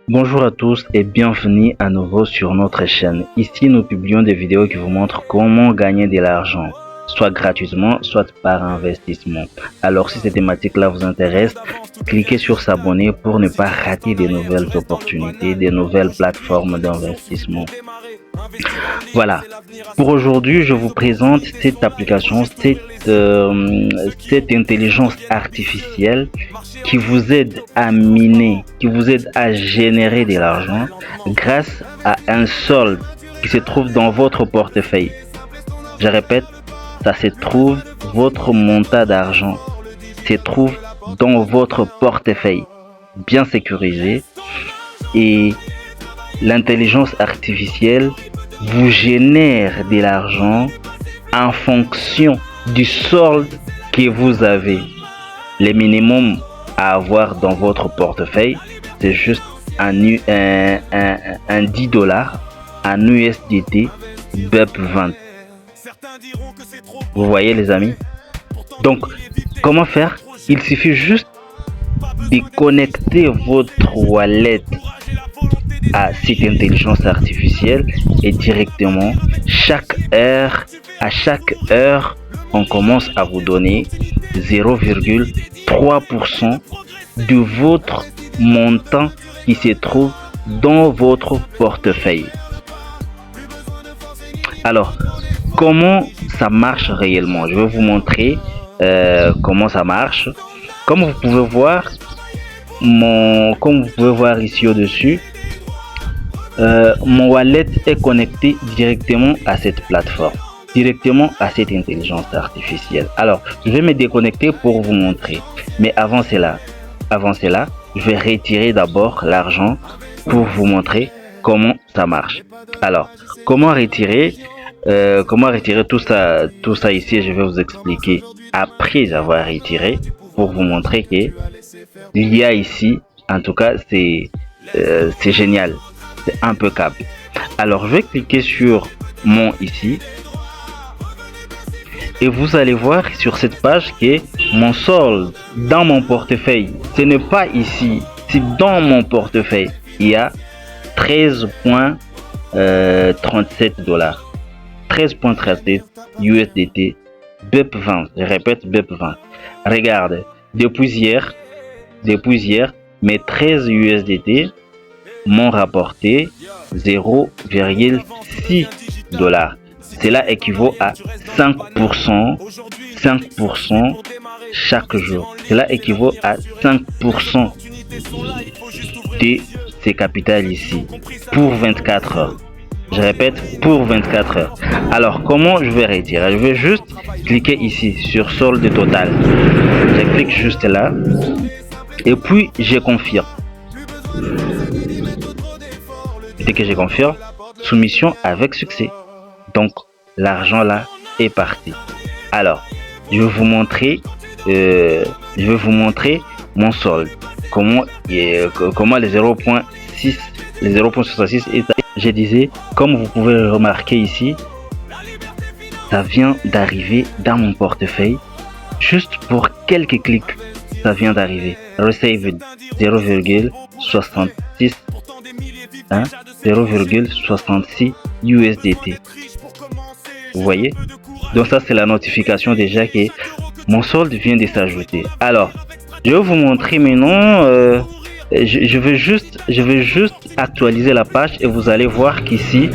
Bonjour à tous et bienvenue à nouveau sur notre chaîne. Ici, nous publions des vidéos qui vous montrent comment gagner de l'argent, soit gratuitement, soit par investissement. Alors, si ces thématiques-là vous intéressent, cliquez sur s'abonner pour ne pas rater de nouvelles opportunités, de nouvelles plateformes d'investissement. Voilà, pour aujourd'hui, je vous présente cette application, cette intelligence artificielle qui vous aide à miner, qui vous aide à générer de l'argent grâce à un solde qui se trouve dans votre portefeuille. Je répète, ça se trouve, votre montant d'argent se trouve dans votre portefeuille, bien sécurisé, et l'intelligence artificielle vous génère de l'argent en fonction du solde que vous avez. Le minimum à avoir dans votre portefeuille, c'est juste un 10 dollars en USDT BEP20. Vous voyez les amis? Donc, comment faire? Il suffit juste de connecter votre wallet à cette intelligence artificielle et directement à chaque heure on commence à vous donner 0,3% de votre montant qui se trouve dans votre portefeuille. Alors, comment ça marche réellement? Je vais vous montrer comment ça marche. Comme vous pouvez voir, ici au-dessus, mon wallet est connecté directement à cette plateforme, directement à cette intelligence artificielle. Alors, je vais me déconnecter pour vous montrer. Mais avant cela, je vais retirer d'abord l'argent pour vous montrer comment ça marche. Alors, comment retirer tout ça ici, je vais vous expliquer après avoir retiré pour vous montrer que il y a ici, en tout cas, c'est génial. C'est impeccable. Alors, je vais cliquer sur mon ici et vous allez voir sur cette page que mon solde dans mon portefeuille, ce n'est pas ici, c'est dans mon portefeuille. Il y a 13,37 dollars, 13,37 USDT BEP20. Je répète, BEP20. Regarde, depuis hier, mes 13 USDT m'ont rapporté 0,6 dollars. Cela équivaut à 5% chaque jour. Cela équivaut à 5% de ces capitales ici pour 24 heures. Je répète, pour 24 heures. Alors, comment je vais retirer? Je vais juste cliquer ici sur solde total. Je clique juste là et puis je confirme. Dès que je confirme, soumission avec succès. Donc, l'argent là est parti. Alors, je vais vous montrer mon solde. Comment les 0,66 est. Je disais, comme vous pouvez le remarquer ici, ça vient d'arriver dans mon portefeuille. Juste pour quelques clics, ça vient d'arriver. Received 0,66 0,66 USDT. Vous voyez? Donc ça c'est la notification déjà que mon solde vient de s'ajouter. Alors, je vais vous montrer maintenant. Je vais juste actualiser la page et vous allez voir qu'ici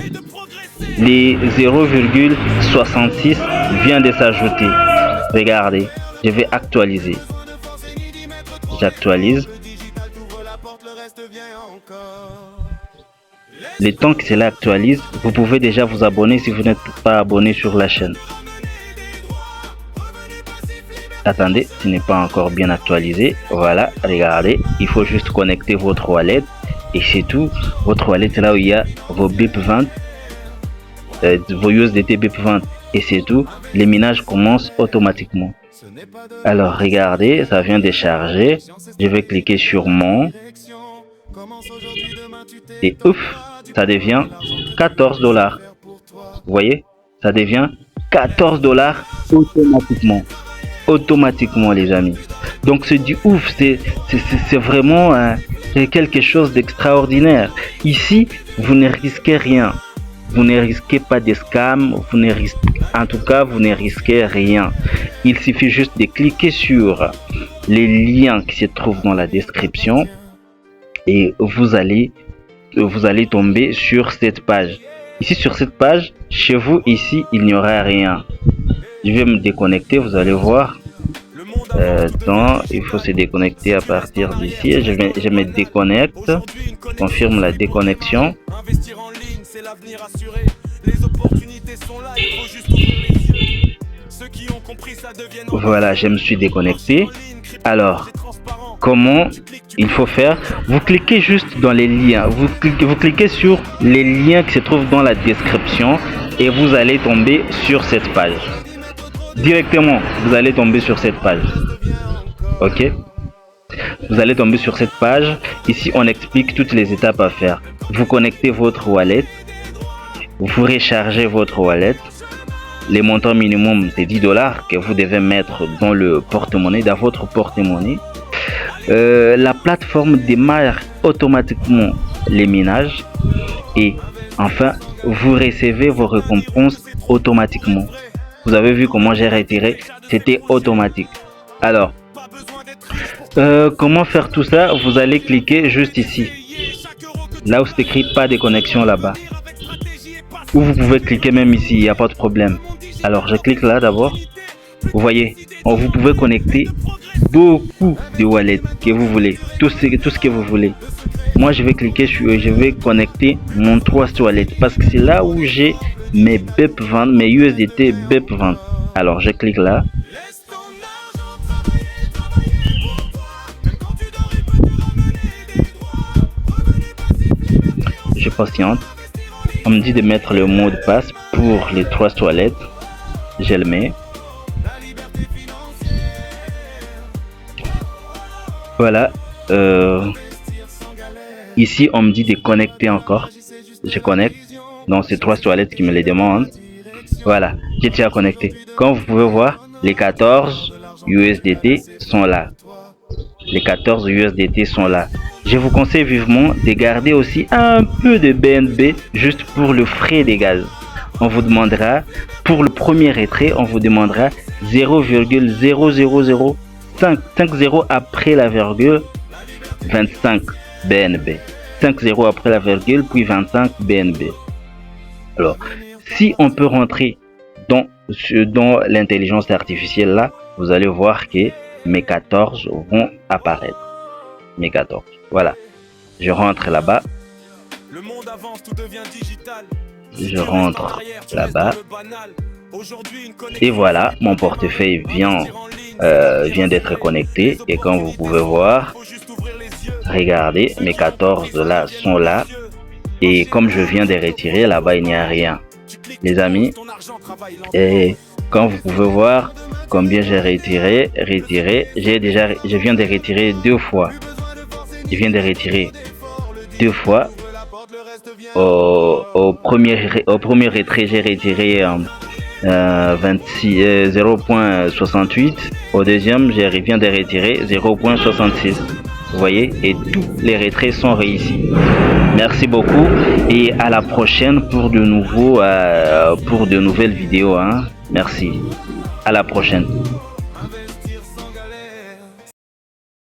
les 0,66 vient de s'ajouter. Regardez, je vais actualiser. J'actualise. Le temps que cela actualise, vous pouvez déjà vous abonner si vous n'êtes pas abonné sur la chaîne. Attendez, ce n'est pas encore bien actualisé. Voilà, regardez, il faut juste connecter votre wallet et c'est tout. Votre wallet, c'est là où il y a vos BIP20, vos USDT BIP20 et c'est tout. Les minages commencent automatiquement. Alors regardez, ça vient de charger. Je vais cliquer sur mon et ouf, ça devient 14 dollars. Vous voyez, ça devient 14 dollars automatiquement. automatiquement, les amis. Donc c'est du ouf, c'est vraiment quelque chose d'extraordinaire. Ici, vous ne risquez rien. Vous ne risquez pas de scam, en tout cas, vous ne risquez rien. Il suffit juste de cliquer sur les liens qui se trouvent dans la description et vous allez tomber sur cette page. Ici, sur cette page, chez vous, ici, il n'y aura rien. Je vais me déconnecter, vous allez voir. Il faut se déconnecter à partir d'ici. Je me déconnecte. Confirme la déconnexion. Voilà, je me suis déconnecté. Alors, comment il faut faire? Vous cliquez juste dans les liens. Vous cliquez sur les liens qui se trouvent dans la description et vous allez tomber sur cette page. Directement, vous allez tomber sur cette page. Ok? Vous allez tomber sur cette page. Ici, on explique toutes les étapes à faire. Vous connectez votre wallet. Vous rechargez votre wallet. Les montants minimum, c'est 10 $ que vous devez mettre dans le porte-monnaie, dans votre porte-monnaie. La plateforme démarre automatiquement les minages. Et enfin, vous recevez vos récompenses automatiquement. Vous avez vu comment j'ai retiré, c'était automatique. Alors, comment faire tout ça? Vous allez cliquer juste ici, là où c'est écrit pas de connexion là-bas. Ou vous pouvez cliquer même ici, il n'y a pas de problème. Alors, je clique là d'abord. Vous voyez, vous pouvez connecter beaucoup de wallets que vous voulez, tout ce que vous voulez. Moi, je vais cliquer sur, je vais connecter mon Trust Wallet parce que c'est là où j'ai mes BEP20, mes USDT BEP20. Alors, je clique là. Je patiente. On me dit de mettre le mot de passe pour les Trust Wallet. Je le mets. Voilà. Ici, on me dit de connecter encore. Je connecte. Donc, c'est Trust Wallet qui me les demande. Voilà. J'ai déjà connecté. Comme vous pouvez voir, les 14 USDT sont là. Les 14 USDT sont là. Je vous conseille vivement de garder aussi un peu de BNB juste pour le frais des gaz. On vous demandera, pour le premier retrait, on vous demandera 0,000550 après la virgule 25 BNB. 50 après la virgule, puis 25 BNB. Alors, si on peut rentrer dans l'intelligence artificielle là, vous allez voir que mes 14 vont apparaître. Mes 14. Voilà. Je rentre là-bas. Je rentre là-bas. Et voilà, mon portefeuille vient d'être connecté. Et comme vous pouvez voir, regardez, mes 14 là sont là. Et comme je viens de retirer, là-bas, il n'y a rien. Les amis, et comme vous pouvez voir, combien j'ai retiré, je viens de retirer 2 fois. Je viens de retirer 2 fois. Au premier retrait, j'ai retiré 0,68. Au deuxième, je viens de retirer 0,66. Vous voyez, et tous les retraits sont réussis. Merci beaucoup et à la prochaine pour de nouvelles vidéos. Merci. À la prochaine.